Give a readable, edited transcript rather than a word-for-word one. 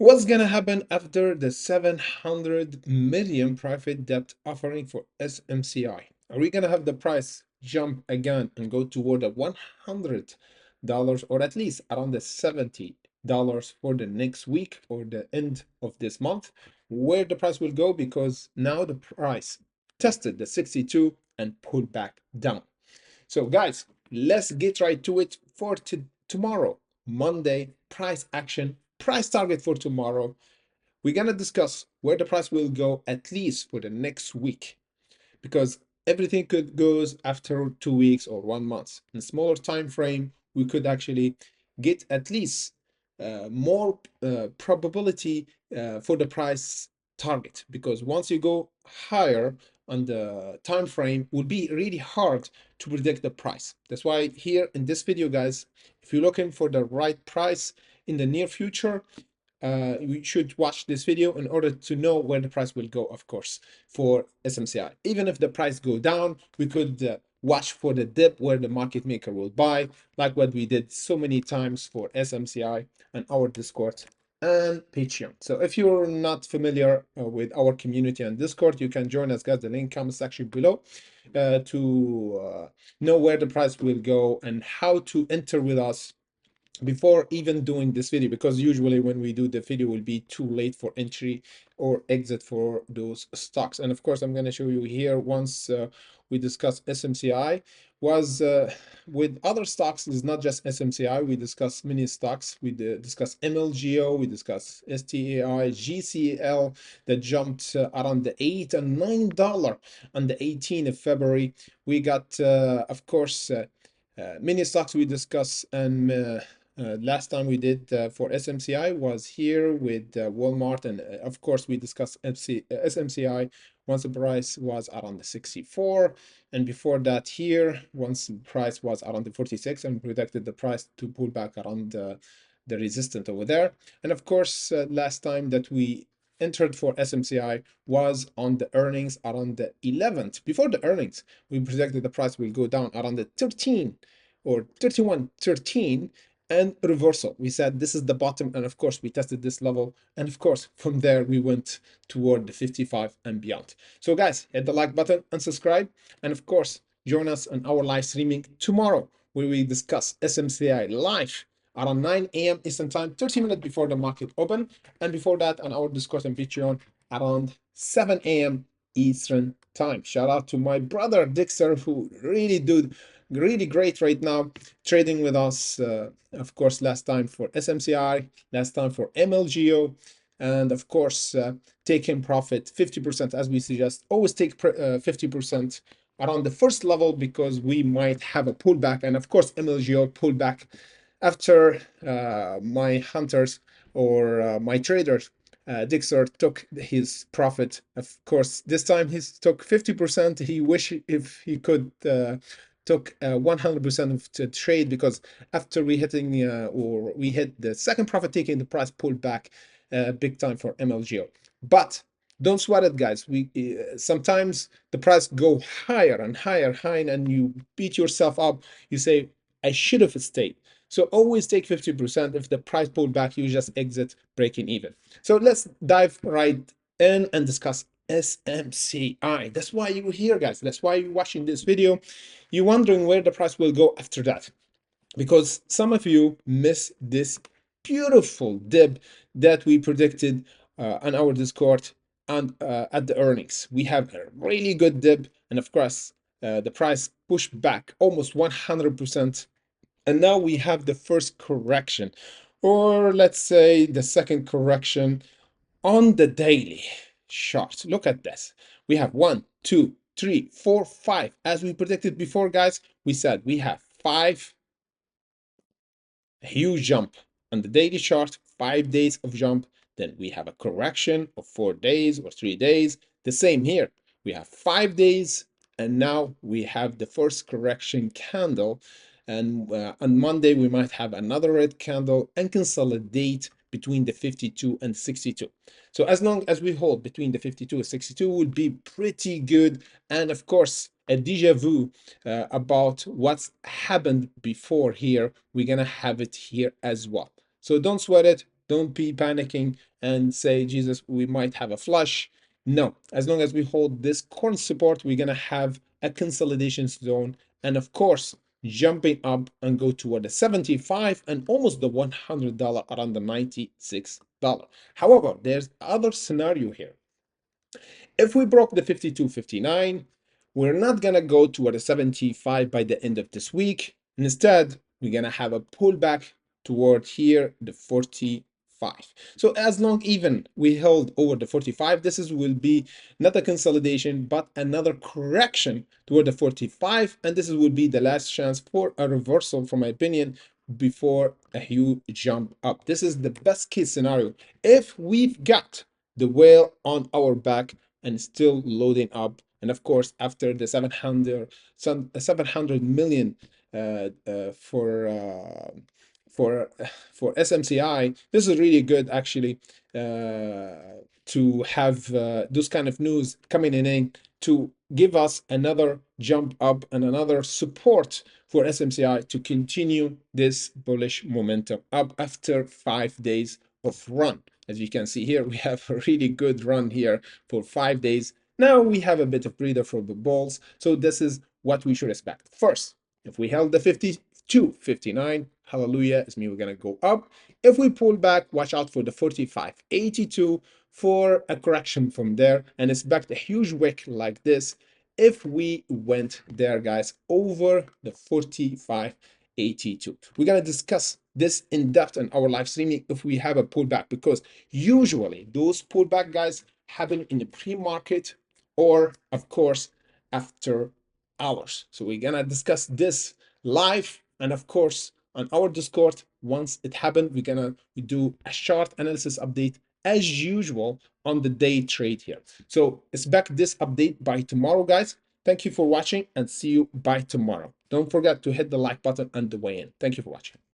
What's gonna happen after the 700 million private debt offering for SMCI? Are we gonna have the price jump again and go toward the $100 or at least around the $70 for the next week or the end of this month? Where the price will go, because now the price tested the 62 and pulled back down. So guys, let's get right to it for tomorrow, Monday, price action, price target for tomorrow. We're gonna discuss where the price will go at least for the next week, because everything could goes after 2 weeks or 1 month. In a smaller time frame, we could actually get at least more probability for the price target, because once you go higher on the time frame, will be really hard to predict the price. That's why here in this video, guys, if you're looking for the right price in the near future, we should watch this video in order to know where the price will go, of course, for SMCI. Even if the price go down, we could watch for the dip where the market maker will buy, like what we did so many times for SMCI and our Discord and Patreon. So if you're not familiar with our community and Discord, you can join us, guys. The link comes section below to know where the price will go and how to enter with us before even doing this video, because usually when we do the video will be too late for entry or exit for those stocks. And of course, I'm going to show you here, once we discuss SMCI, was with other stocks, is not just SMCI. We discuss many stocks. We discuss MLGO, we discuss STAI, GCL that jumped around the $8 and $9 on the 18th of February. We got of course many stocks we discuss, and last time we did for SMCI was here with Walmart, and of course we discussed SMCI once the price was around the 64, and before that here once the price was around the 46, and predicted the price to pull back around the resistance over there. And of course last time that we entered for SMCI was on the earnings around the 11th. Before the earnings, we predicted the price will go down around the 13 or 31.13, and reversal. We said this is the bottom, and of course we tested this level, and of course from there we went toward the 55 and beyond. So guys, hit the like button and subscribe, and of course join us on our live streaming tomorrow, where we discuss SMCI live around 9 a.m. Eastern time, 30 minutes before the market open, and before that on our Discord and Patreon around 7 a.m. Eastern time. Shout out to my brother Dixer, who really great right now trading with us. Of course, last time for SMCI, last time for MLGO, and of course taking profit 50%, as we suggest. Always take 50% around the first level, because we might have a pullback, and of course MLGO pullback after my hunters or my traders, Dixer, took his profit. Of course, this time he took 50%. He wish if he could took 100% of the trade, because after we hitting or we hit the second profit taking, the price pulled back big time for MLGO. But don't sweat it, guys. We sometimes the price go higher and higher, and you beat yourself up. You say, I should have stayed. So always take 50%. If the price pulled back, you just exit breaking even. So let's dive right in and discuss SMCI. That's why you're here, guys. That's why you're watching this video. You're wondering where the price will go after that, because some of you miss this beautiful dip that we predicted on our Discord and at the earnings. We have a really good dip, and of course the price pushed back almost 100%, and now we have the first correction, or let's say the second correction on the daily chart. Look at this. We have 1, 2, 3, 4, 5. As we predicted before, guys, we said we have 5 huge jump on the daily chart, 5 days of jump. Then we have a correction of 4 days or 3 days. The same here. We have 5 days, and now we have the first correction candle. And on Monday, we might have another red candle and consolidate between the 52 and 62. So as long as we hold between the 52 and 62 will be pretty good. And of course, a deja vu about what's happened before here, we're gonna have it here as well. So don't sweat it. Don't be panicking and say, Jesus, we might have a flush. No, as long as we hold this current support, we're gonna have a consolidation zone, and of course jumping up and go toward the 75 and almost the $100 around the $96. However, there's other scenario here. If we broke the 52.59, we're not gonna go toward a 75 by the end of this week. Instead, we're gonna have a pullback toward here, the 45. So as long even we held over the 45, this is will be not a consolidation, but another correction toward the 45. And this will be the last chance for a reversal, from my opinion, before a huge jump up. This is the best case scenario. If we've got the whale on our back and still loading up, and of course after the 700 million for for SMCI, this is really good actually, to have those kind of news coming in to give us another jump up and another support for SMCI to continue this bullish momentum up after 5 days of run. As you can see here, we have a really good run here for 5 days. Now we have a bit of breather for the bulls. So this is what we should expect. First, if we held the 52.59, hallelujah, it's mean we're gonna go up. If we pull back, watch out for the 45.82 for a correction from there, and expect a huge wick like this if we went there, guys, over the 45.82. We're gonna discuss this in depth in our live streaming if we have a pullback, because usually those pullback, guys, happen in the pre-market or of course after hours. So we're gonna discuss this live, and of course on our Discord. Once it happened, we're gonna do a chart analysis update as usual on the day trade here. So expect this update by tomorrow, guys. Thank you for watching and see you by tomorrow. Don't forget to hit the like button on the way in. Thank you for watching.